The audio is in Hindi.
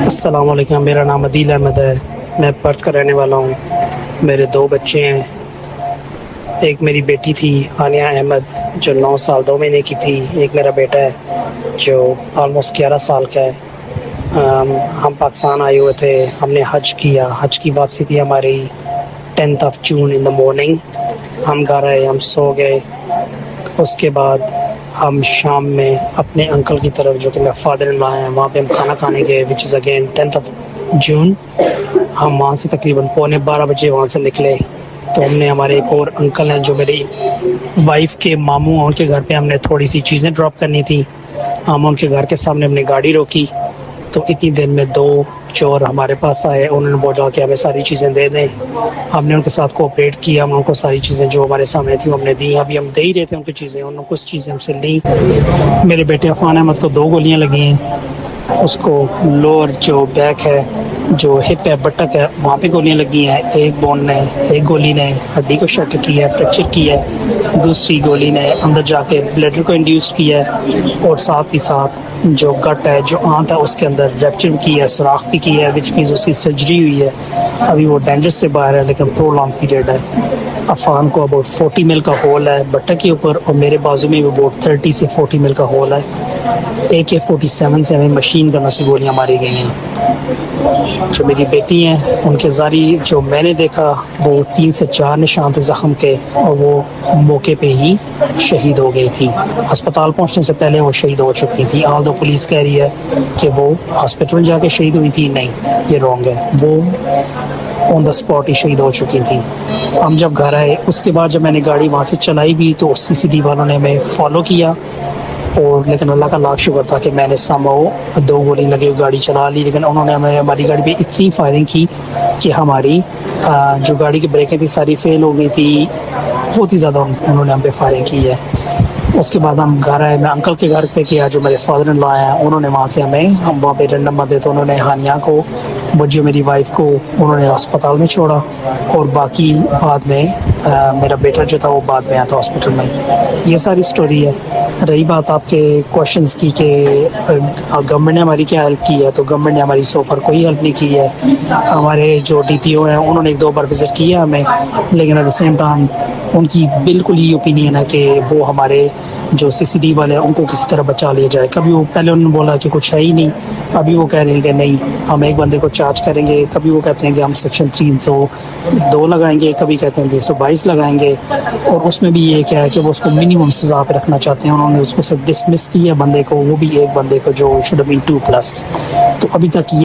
अस्सलाम वालेकुम। मेरा नाम अदील अहमद है। मैं पर्थ का रहने वाला हूँ। मेरे दो बच्चे हैं। एक मेरी बेटी थी आनिया अहमद जो 9 साल 2 महीने की थी। एक मेरा बेटा है जो ऑलमोस्ट 11 साल का है। हम पाकिस्तान आए हुए थे। हमने हज किया। हज की वापसी थी हमारी 10 जून इन द मॉर्निंग। हम घर आए, हम सो गए। उसके बाद हम शाम में अपने अंकल की तरफ जो कि मेरे फादर इन लॉ हैं वहाँ पे हम खाना खाने गए, विच इज़ अगेन 10 जून। हम वहाँ से तकरीबन 11:15 बजे वहाँ से निकले। तो हमने हमारे एक और अंकल हैं जो मेरी वाइफ के मामू, उनके घर पे हमने थोड़ी सी चीज़ें ड्रॉप करनी थी। हम उनके घर के सामने अपनी गाड़ी रोकी तो इतनी देर में 2 चोर हमारे पास आए। उन्होंने बोला कि हमें सारी चीज़ें दे दें। हमने उनके साथ कोऑपरेट किया। हम उनको सारी चीज़ें जो हमारे सामने थी वो हमने दी। अभी हम दे ही रहे थे उनको चीज़ें, उन्होंने कुछ चीज़ें हमसे ली। मेरे बेटे अफान अहमद को 2 गोलियां लगी हैं। उसको लोअर जो बैक है, जो हिप है, बटक है, वहाँ पे गोलियां लगी हैं। एक गोली ने हड्डी को शट की है, फ्रैक्चर की है। दूसरी गोली ने अंदर जाके ब्लडर को इंड्यूस किया है और साथ ही साथ जो गट है, जो आंत है, उसके अंदर रैप्चर की है, सुराख भी की है, विच मीन्स उसकी सर्जरी हुई है। अभी वो डेंजर से बाहर है लेकिन प्रोलॉन्ग पीरियड है। अफान को अबाउट 40 मिल का होल है बटक के ऊपर और मेरे बाजू में भी अबाउट 30 से 40 मिल का होल है। AK-47 से हमें मशीन गनों से गोलियां मारी गई हैं। जो मेरी बेटी हैं उनके जारी जो मैंने देखा वो 3 से 4 निशान थे जख्म के और वो मौके पे ही शहीद हो गई थी। अस्पताल पहुंचने से पहले वो शहीद हो चुकी थी। आल दो पुलिस कह रही है कि वो हॉस्पिटल जाके शहीद हुई थी। नहीं, ये रॉन्ग है। वो ऑन द स्पॉट ही शहीद हो चुकी थी। हम जब घर आए उसके बाद जब मैंने गाड़ी वहाँ से चलाई भी तो CCTV वालों ने हमें फॉलो किया और लेकिन अल्लाह का लाख शुक्र था कि मैंने समहाउ 2 गोली लगी हुई गाड़ी चला ली। लेकिन उन्होंने हमारी गाड़ी पे इतनी फायरिंग की कि हमारी जो गाड़ी की ब्रेकें थी सारी फेल हो गई थी। बहुत ही ज़्यादा उन्होंने हम पे फायरिंग की है। उसके बाद हम घर आए। मैं अंकल के घर पे किया जो मेरे फादर इन लॉ हैं। उन्होंने वहाँ से हम वहाँ पे रैंडम बंदे तो उन्होंने हानिया को, मुझे, मेरी वाइफ को उन्होंने अस्पताल में छोड़ा और बाकी बाद में मेरा बेटा जो था वो बाद में आया था हॉस्पिटल में। ये सारी स्टोरी है। रही बात आपके क्वेश्चंस की कि गवर्नमेंट ने हमारी क्या हेल्प की है, तो गवर्नमेंट ने हमारी सो फार कोई हेल्प नहीं की है। हमारे जो DPO हैं उन्होंने 1-2 बार विज़िट किया हमें, लेकिन एट द सेम टाइम उनकी बिल्कुल ही ओपिनियन है कि वो हमारे जो CCTV वाले हैं उनको किसी तरह बचा लिया जाए। कभी वो पहले उन्होंने बोला कि कुछ है ही नहीं, अभी वो कह रहे हैं कि नहीं हम एक बंदे को चार्ज करेंगे। कभी वो कहते हैं कि हम सेक्शन 302 लगाएंगे, कभी कहते हैं 322 लगाएंगे। और उसमें भी ये क्या है कि वो उसको मिनिमम सजा पे रखना चाहते हैं। उन्होंने उसको सिर्फ डिसमिस किया बंदे को, वो भी एक बंदे को जो शुड हैव बीन 2+। तो अभी तक ये